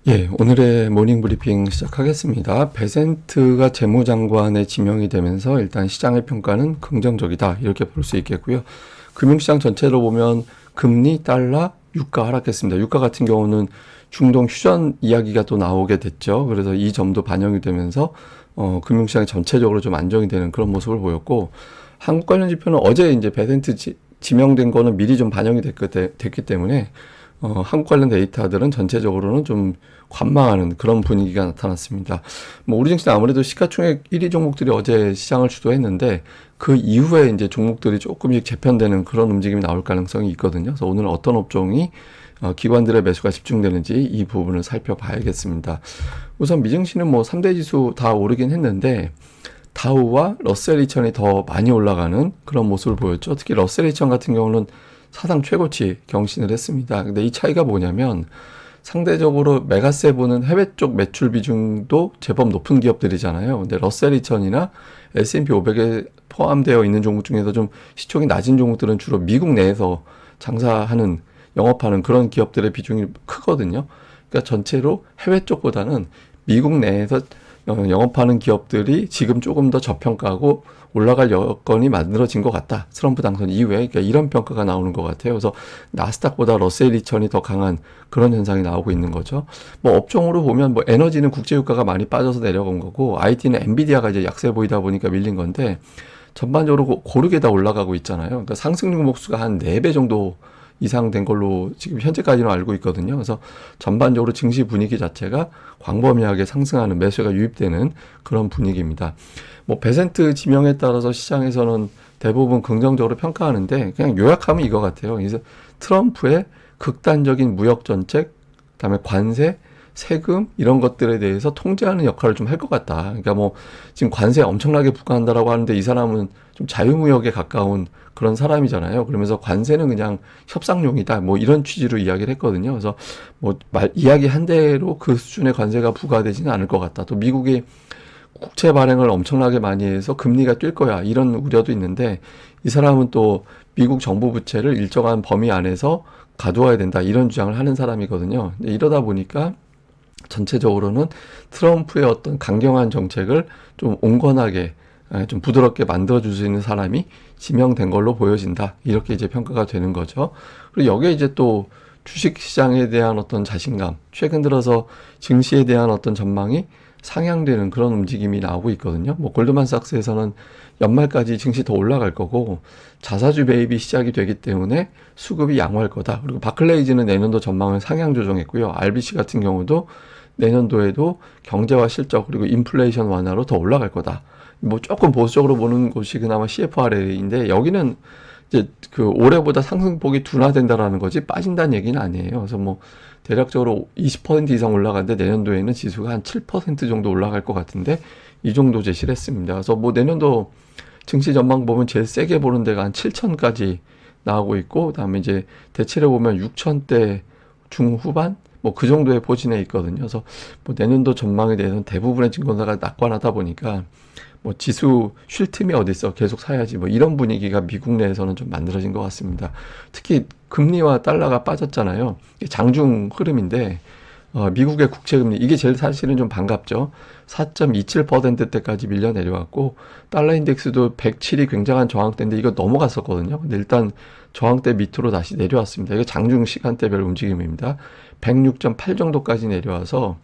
예, 오늘의 모닝 브리핑 시작하겠습니다. 베센트가 재무장관에 지명이 되면서 일단 시장의 평가는 긍정적이다, 이렇게 볼 수 있겠고요. 금융시장 전체로 보면 금리, 달러, 유가 하락했습니다. 유가 같은 경우는 중동 휴전 이야기가 또 나오게 됐죠. 그래서 이 점도 반영이 되면서 금융시장이 전체적으로 좀 안정이 되는 그런 모습을 보였고, 한국 관련 지표는 어제 이제 베센트 지명된 거는 미리 좀 반영이 됐기 때문에 한국 관련 데이터들은 전체적으로는 좀 관망하는 그런 분위기가 나타났습니다. 뭐 우리 증시는 아무래도 시가총액 1위 종목들이 어제 시장을 주도했는데 그 이후에 이제 종목들이 조금씩 재편되는 그런 움직임이 나올 가능성이 있거든요. 그래서 오늘 어떤 업종이 기관들의 매수가 집중되는지 이 부분을 살펴봐야겠습니다. 우선 미증시는 뭐 3대 지수 다 오르긴 했는데 다우와 러셀 2000이 더 많이 올라가는 그런 모습을 보였죠. 특히 러셀 2000 같은 경우는 사상 최고치 경신을 했습니다. 근데 이 차이가 뭐냐면 상대적으로 메가세븐은 해외 쪽 매출 비중도 제법 높은 기업들이잖아요. 근데 러셀 2000이나 S&P 500에 포함되어 있는 종목 중에서 좀 시총이 낮은 종목들은 주로 미국 내에서 장사하는, 영업하는 그런 기업들의 비중이 크거든요. 그러니까 전체로 해외 쪽보다는 미국 내에서 영업하는 기업들이 지금 조금 더 저평가하고 올라갈 여건이 만들어진 것 같다. 트럼프 당선 이후에. 그러니까 이런 평가가 나오는 것 같아요. 그래서 나스닥보다 러셀 2000이 더 강한 그런 현상이 나오고 있는 거죠. 뭐 업종으로 보면 뭐 에너지는 국제유가가 많이 빠져서 내려간 거고, IT는 엔비디아가 이제 약세 보이다 보니까 밀린 건데, 전반적으로 고르게 다 올라가고 있잖아요. 그러니까 상승 종목수가 한 4배 정도 이상 된 걸로 지금 현재까지는 알고 있거든요. 그래서 전반적으로 증시 분위기 자체가 광범위하게 상승하는, 매수가 유입되는 그런 분위기입니다. 뭐 베센트 지명에 따라서 시장에서는 대부분 긍정적으로 평가하는데, 그냥 요약하면 이거 같아요. 그래서 트럼프의 극단적인 무역 정책, 그다음에 관세, 세금 이런 것들에 대해서 통제하는 역할을 좀 할 것 같다. 그러니까 뭐 지금 관세 엄청나게 부과한다라고 하는데 이 사람은 좀 자유무역에 가까운 그런 사람이잖아요. 그러면서 관세는 그냥 협상용이다, 뭐 이런 취지로 이야기를 했거든요. 그래서 뭐 이야기한 대로 그 수준의 관세가 부과되지는 않을 것 같다. 또 미국이 국채 발행을 엄청나게 많이 해서 금리가 뛸 거야, 이런 우려도 있는데, 이 사람은 또 미국 정부 부채를 일정한 범위 안에서 가두어야 된다, 이런 주장을 하는 사람이거든요. 이러다 보니까 전체적으로는 트럼프의 어떤 강경한 정책을 좀 온건하게, 좀 부드럽게 만들어줄 수 있는 사람이 지명된 걸로 보여진다, 이렇게 이제 평가가 되는 거죠. 그리고 여기에 이제 또 주식시장에 대한 어떤 자신감, 최근 들어서 증시에 대한 어떤 전망이 상향되는 그런 움직임이 나오고 있거든요. 뭐 골드만삭스에서는 연말까지 증시 더 올라갈 거고, 자사주 매입이 시작이 되기 때문에 수급이 양호할 거다. 그리고 바클레이즈는 내년도 전망을 상향 조정했고요. RBC 같은 경우도 내년도에도 경제와 실적 그리고 인플레이션 완화로 더 올라갈 거다. 뭐 조금 보수적으로 보는 곳이 그나마 CFRA인데, 여기는 이제 그 올해보다 상승폭이 둔화된다라는 거지 빠진다는 얘기는 아니에요. 그래서 뭐 대략적으로 20% 이상 올라가는데 내년도에는 지수가 한 7% 정도 올라갈 것 같은데, 이 정도 제시를 했습니다. 그래서 뭐 내년도 증시 전망 보면 제일 세게 보는 데가 한 7천까지 나오고 있고, 그다음에 이제 대체를 보면 6천대 중후반 뭐 그 정도의 포진에 있거든요. 그래서 뭐 내년도 전망에 대해서는 대부분의 증권사가 낙관하다 보니까 뭐 지수 쉴 틈이 어디 있어, 계속 사야지, 뭐 이런 분위기가 미국 내에서는 좀 만들어진 것 같습니다. 특히 금리와 달러가 빠졌잖아요. 이게 장중 흐름인데 미국의 국채금리, 이게 제일 사실은 좀 반갑죠. 4.27%대까지 밀려 내려왔고, 달러 인덱스도 107이 굉장한 저항대인데 이거 넘어갔었거든요. 근데 일단 저항대 밑으로 다시 내려왔습니다. 이게 장중 시간대별 움직임입니다. 106.8 정도까지 내려와서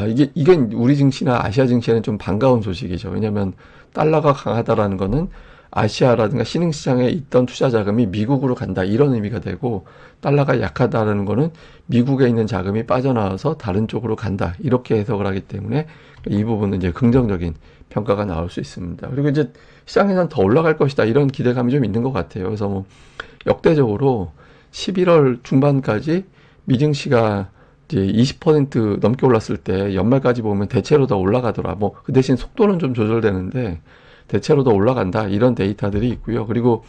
이게 우리 증시나 아시아 증시에는 좀 반가운 소식이죠. 왜냐하면 달러가 강하다라는 거는 아시아라든가 신흥시장에 있던 투자 자금이 미국으로 간다, 이런 의미가 되고, 달러가 약하다라는 거는 미국에 있는 자금이 빠져나와서 다른 쪽으로 간다, 이렇게 해석을 하기 때문에 이 부분은 이제 긍정적인 평가가 나올 수 있습니다. 그리고 이제 시장에서는 더 올라갈 것이다, 이런 기대감이 좀 있는 것 같아요. 그래서 뭐 역대적으로 11월 중반까지 미증시가 이제 20% 넘게 올랐을 때 연말까지 보면 대체로 더 올라가더라. 뭐 그 대신 속도는 좀 조절되는데 대체로 더 올라간다, 이런 데이터들이 있고요. 그리고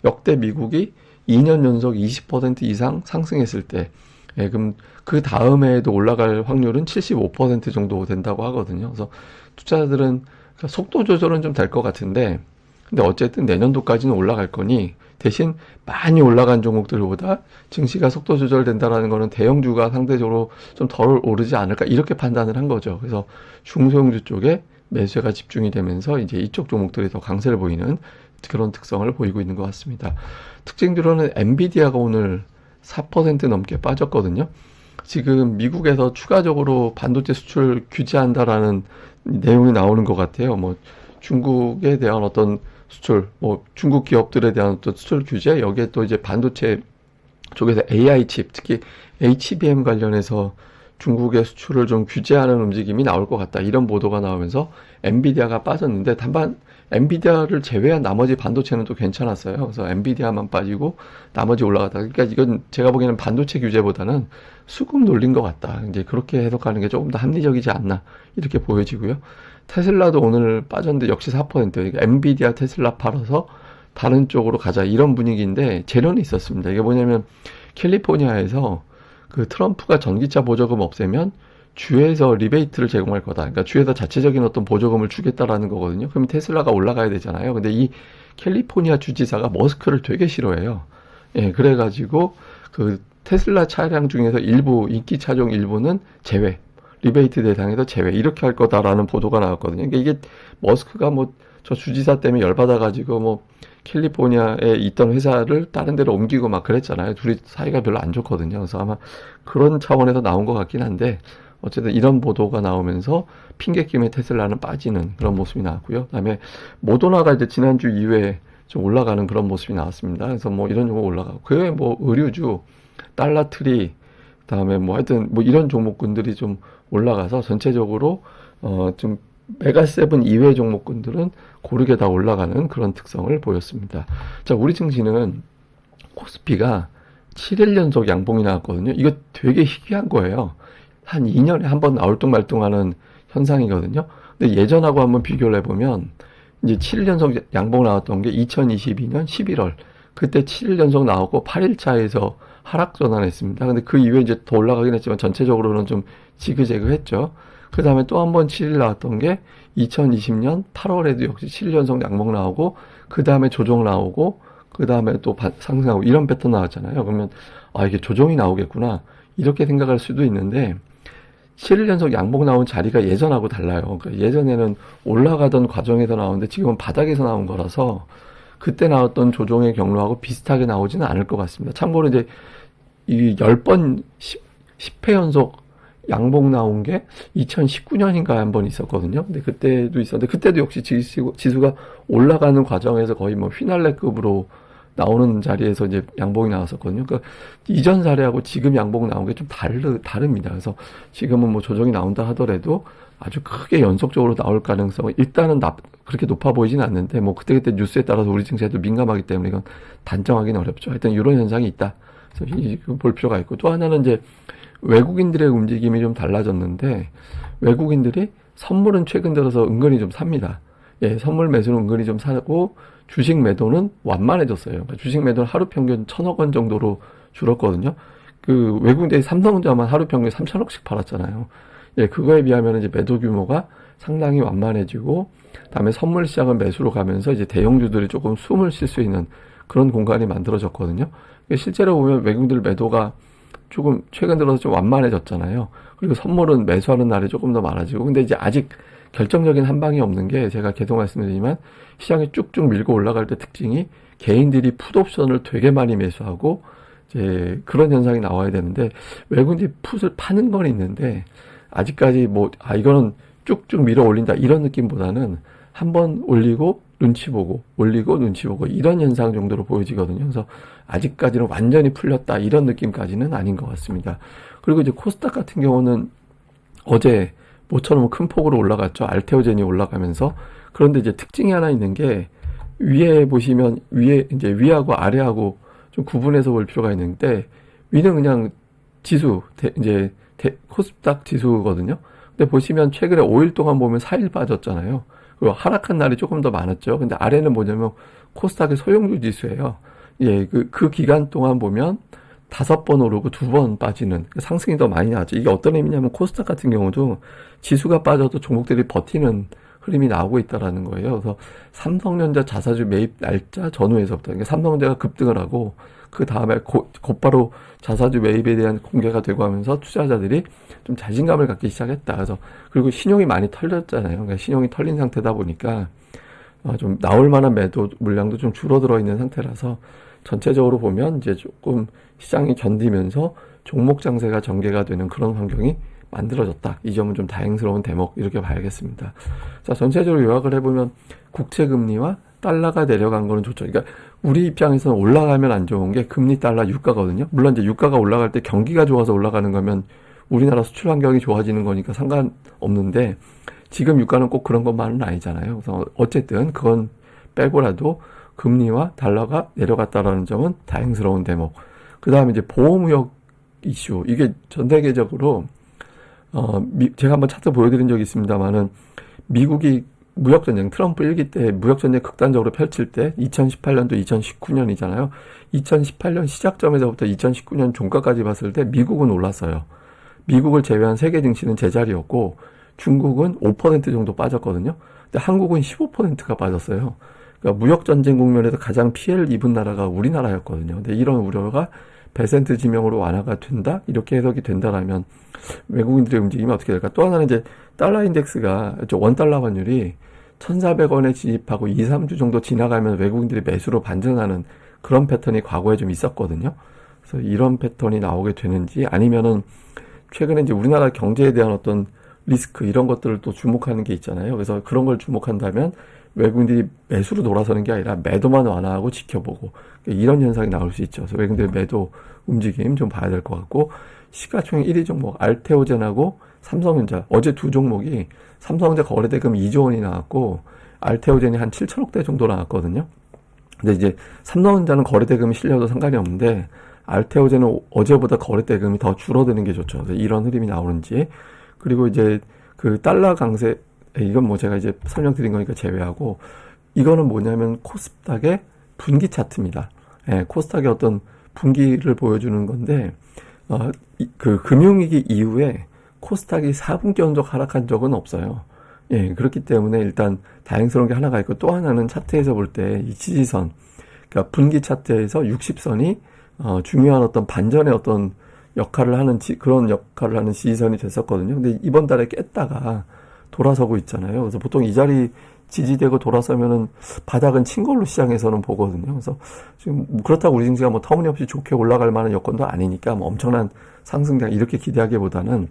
역대 미국이 2년 연속 20% 이상 상승했을 때, 그럼 그 다음에도 올라갈 확률은 75% 정도 된다고 하거든요. 그래서 투자자들은 속도 조절은 좀 될 것 같은데, 근데 어쨌든 내년도까지는 올라갈 거니 대신 많이 올라간 종목들보다 증시가 속도 조절된다라는 거는 대형주가 상대적으로 좀 덜 오르지 않을까 이렇게 판단을 한 거죠. 그래서 중소형주 쪽에 매수가 집중이 되면서 이제 이쪽 종목들이 더 강세를 보이는 그런 특성을 보이고 있는 것 같습니다. 특징적으로는 엔비디아가 오늘 4% 넘게 빠졌거든요. 지금 미국에서 추가적으로 반도체 수출 규제한다라는 내용이 나오는 것 같아요. 뭐 중국에 대한 어떤 수출, 뭐 중국 기업들에 대한 어떤 수출 규제, 여기에 또 이제 반도체 쪽에서 AI 칩, 특히 HBM 관련해서 중국의 수출을 좀 규제하는 움직임이 나올 것 같다. 이런 보도가 나오면서 엔비디아가 빠졌는데 다만 엔비디아를 제외한 나머지 반도체는 또 괜찮았어요. 그래서 엔비디아만 빠지고 나머지 올라갔다. 그러니까 이건 제가 보기에는 반도체 규제보다는 수급 놀린 것 같다. 이제 그렇게 해석하는 게 조금 더 합리적이지 않나 이렇게 보여지고요. 테슬라도 오늘 빠졌는데 역시 4%. 그러니까 엔비디아 테슬라 팔아서 다른 쪽으로 가자 이런 분위기인데 재련이 있었습니다. 이게 뭐냐면 캘리포니아에서 그 트럼프가 전기차 보조금 없애면 주에서 리베이트를 제공할 거다. 그러니까 주에서 자체적인 어떤 보조금을 주겠다라는 거거든요. 그럼 테슬라가 올라가야 되잖아요. 근데 이 캘리포니아 주지사가 머스크를 되게 싫어해요. 예, 그래가지고 그 테슬라 차량 중에서 일부 인기 차종 일부는 제외, 리베이트 대상에서 제외 이렇게 할 거다라는 보도가 나왔거든요. 그러니까 이게 머스크가 뭐 저 주지사 때문에 열받아가지고 뭐 캘리포니아에 있던 회사를 다른 데로 옮기고 막 그랬잖아요. 둘이 사이가 별로 안 좋거든요. 그래서 아마 그런 차원에서 나온 것 같긴 한데 어쨌든 이런 보도가 나오면서 핑계김에 테슬라는 빠지는 그런 모습이 나왔고요. 그다음에 모더나가 이제 지난주 이후에 좀 올라가는 그런 모습이 나왔습니다. 그래서 뭐 이런 종목 올라가고 그 외에 뭐 의류주, 달러트리, 그다음에 뭐 하여튼 뭐 이런 종목군들이 좀 올라가서 전체적으로 좀 메가세븐 이외 종목군들은 고르게 다 올라가는 그런 특성을 보였습니다. 자, 우리 증시는 코스피가 7일 연속 양봉이 나왔거든요. 이거 되게 희귀한 거예요. 한 2년에 한 번 나올뚱말뚱하는 현상이거든요. 근데 예전하고 한번 비교를 해보면 이제 7일 연속 양봉 나왔던 게 2022년 11월 그때 7일 연속 나오고 8일차에서 하락 전환했습니다. 근데 그 이후에 이제 더 올라가긴 했지만 전체적으로는 좀 지그재그했죠. 그 다음에 또 한 번 7일 나왔던 게 2020년 8월에도 역시 7일 연속 양봉 나오고 그 다음에 조정 나오고 그 다음에 또 상승하고 이런 패턴 나왔잖아요. 그러면 아 이게 조정이 나오겠구나 이렇게 생각할 수도 있는데 7일 연속 양봉 나온 자리가 예전하고 달라요. 그러니까 예전에는 올라가던 과정에서 나오는데 지금은 바닥에서 나온 거라서 그때 나왔던 조정의 경로하고 비슷하게 나오지는 않을 것 같습니다. 참고로 이제 이 10번 10회 연속 양봉 나온 게 2019년인가 한 번 있었거든요. 근데 그때도 있었는데 그때도 역시 지수가 올라가는 과정에서 거의 뭐 휘날레급으로 나오는 자리에서 이제 양봉이 나왔었거든요. 그러니까 이전 사례하고 지금 양봉 나온 게 좀 다릅니다. 그래서 지금은 뭐 조정이 나온다 하더라도 아주 크게 연속적으로 나올 가능성은 일단은 그렇게 높아 보이진 않는데 뭐 그때그때 뉴스에 따라서 우리 증시에도 민감하기 때문에 이건 단정하기는 어렵죠. 하여튼 이런 현상이 있다. 그래서 이거 볼 필요가 있고 또 하나는 이제 외국인들의 움직임이 좀 달라졌는데 외국인들이 선물은 최근 들어서 은근히 좀 삽니다. 예, 선물 매수는 은근히 좀 사고 주식 매도는 완만해졌어요. 그러니까 주식 매도는 하루 평균 1,000억 원 정도로 줄었거든요. 그 외국인들이 삼성전자만 하루 평균 3,000억씩 팔았잖아요. 예, 그거에 비하면 이제 매도 규모가 상당히 완만해지고 그다음에 선물 시장은 매수로 가면서 이제 대형주들이 조금 숨을 쉴 수 있는 그런 공간이 만들어졌거든요. 실제로 보면 외국인들 매도가 조금 최근 들어서 좀 완만해졌잖아요. 그리고 선물은 매수하는 날이 조금 더 많아지고 근데 이제 아직 결정적인 한 방이 없는 게 제가 계속 말씀드리지만 시장이 쭉쭉 밀고 올라갈 때 특징이 개인들이 풋옵션을 되게 많이 매수하고 이제 그런 현상이 나와야 되는데 외국인들이 풋을 파는 건 있는데 아직까지 뭐 이거는 쭉쭉 밀어 올린다 이런 느낌보다는 한번 올리고 눈치 보고 올리고 눈치 보고 이런 현상 정도로 보여지거든요. 그래서 아직까지는 완전히 풀렸다 이런 느낌까지는 아닌 것 같습니다. 그리고 이제 코스닥 같은 경우는 어제 모처럼 큰 폭으로 올라갔죠. 알테오젠이 올라가면서. 그런데 이제 특징이 하나 있는 게 위에 보시면 위에 이제 위하고 아래하고 좀 구분해서 볼 필요가 있는데 위는 그냥 지수 코스닥 지수거든요. 근데 보시면 최근에 5일 동안 보면 4일 빠졌잖아요. 그리고 하락한 날이 조금 더 많았죠. 근데 아래는 뭐냐면 코스닥의 소형주 지수예요. 예, 그 기간 동안 보면 5번 오르고 2번 빠지는 상승이 더 많이 나왔죠. 이게 어떤 의미냐면 코스닥 같은 경우도 지수가 빠져도 종목들이 버티는 흐름이 나오고 있다라는 거예요. 그래서 삼성전자 자사주 매입 날짜 전후에서부터, 그러니까 삼성전자가 급등을 하고 그 다음에 곧바로 자사주 매입에 대한 공개가 되고 하면서 투자자들이 좀 자신감을 갖기 시작했다. 그래서 그리고 신용이 많이 털렸잖아요. 그러니까 신용이 털린 상태다 보니까 좀 나올 만한 매도 물량도 좀 줄어들어 있는 상태라서 전체적으로 보면 이제 조금 시장이 견디면서 종목 장세가 전개가 되는 그런 환경이 만들어졌다. 이 점은 좀 다행스러운 대목 이렇게 봐야겠습니다. 자, 전체적으로 요약을 해보면 국채 금리와 달러가 내려간 거는 좋죠. 그러니까 우리 입장에서는 올라가면 안 좋은 게 금리 달러 유가거든요. 물론 이제 유가가 올라갈 때 경기가 좋아서 올라가는 거면 우리나라 수출 환경이 좋아지는 거니까 상관없는데 지금 유가는 꼭 그런 것만은 아니잖아요. 그래서 어쨌든 그건 빼고라도 금리와 달러가 내려갔다라는 점은 다행스러운 대목. 그 다음에 이제 보호무역 이슈. 이게 전 세계적으로 제가 한번 차트 보여드린 적이 있습니다만은 미국이 무역전쟁, 트럼프 1기 때 무역전쟁 극단적으로 펼칠 때 2018년도 2019년이잖아요. 2018년 시작점에서부터 2019년 종가까지 봤을 때 미국은 올랐어요. 미국을 제외한 세계 증시는 제자리였고 중국은 5% 정도 빠졌거든요. 근데 한국은 15%가 빠졌어요. 그러니까 무역전쟁 국면에서 가장 피해를 입은 나라가 우리나라였거든요. 근데 이런 우려가 배센트 지명으로 완화가 된다? 이렇게 해석이 된다라면 외국인들의 움직임이 어떻게 될까? 또 하나는 이제 달러 인덱스가 원달러 환율이 1,400원에 진입하고 2, 3주 정도 지나가면 외국인들이 매수로 반전하는 그런 패턴이 과거에 좀 있었거든요. 그래서 이런 패턴이 나오게 되는지 아니면은 최근에 이제 우리나라 경제에 대한 어떤 리스크 이런 것들을 또 주목하는 게 있잖아요. 그래서 그런 걸 주목한다면 외국인들이 매수로 돌아서는 게 아니라 매도만 완화하고 지켜보고 이런 현상이 나올 수 있죠. 그래서 외국인들의 매도 움직임 좀 봐야 될 것 같고 시가총액 1위 종목 알테오젠하고 삼성전자 어제 두 종목이 삼성전자 거래대금 2조 원이 나왔고 알테오젠이 한 7천억 대 정도 나왔거든요. 근데 이제 삼성전자는 거래대금이 실려도 상관이 없는데 알테오젠은 어제보다 거래대금이 더 줄어드는 게 좋죠. 그래서 이런 흐름이 나오는지 그리고 이제 그 달러 강세 이건 뭐 제가 이제 설명드린 거니까 제외하고 이거는 뭐냐면 코스닥의 분기 차트입니다. 예, 코스닥의 어떤 분기를 보여주는 건데 그 금융위기 이후에 코스닥이 4분기 연속 하락한 적은 없어요. 예, 그렇기 때문에 일단 다행스러운 게 하나가 있고 또 하나는 차트에서 볼 때 이 지지선, 그러니까 분기 차트에서 60선이 중요한 어떤 반전의 어떤 역할을 하는 그런 역할을 하는 지지선이 됐었거든요. 근데 이번 달에 깼다가 돌아서고 있잖아요. 그래서 보통 이 자리 지지되고 돌아서면은 바닥은 친 걸로 시장에서는 보거든요. 그래서 지금 그렇다고 우리 증시가 뭐 터무니없이 좋게 올라갈 만한 여건도 아니니까 뭐 엄청난 상승장 이렇게 기대하기보다는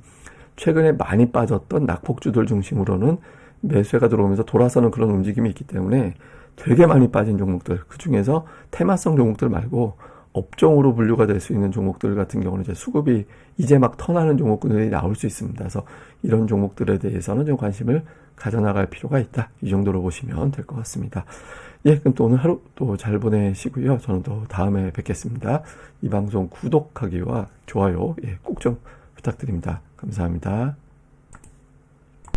최근에 많이 빠졌던 낙폭주들 중심으로는 매수가 들어오면서 돌아서는 그런 움직임이 있기 때문에 되게 많이 빠진 종목들, 그 중에서 테마성 종목들 말고 업종으로 분류가 될 수 있는 종목들 같은 경우는 이제 수급이 이제 막 턴하는 종목들이 나올 수 있습니다. 그래서 이런 종목들에 대해서는 좀 관심을 가져나갈 필요가 있다. 이 정도로 보시면 될 것 같습니다. 예, 그럼 또 오늘 하루 또 잘 보내시고요. 저는 또 다음에 뵙겠습니다. 이 방송 구독하기와 좋아요 꼭 좀 부탁드립니다. 감사합니다.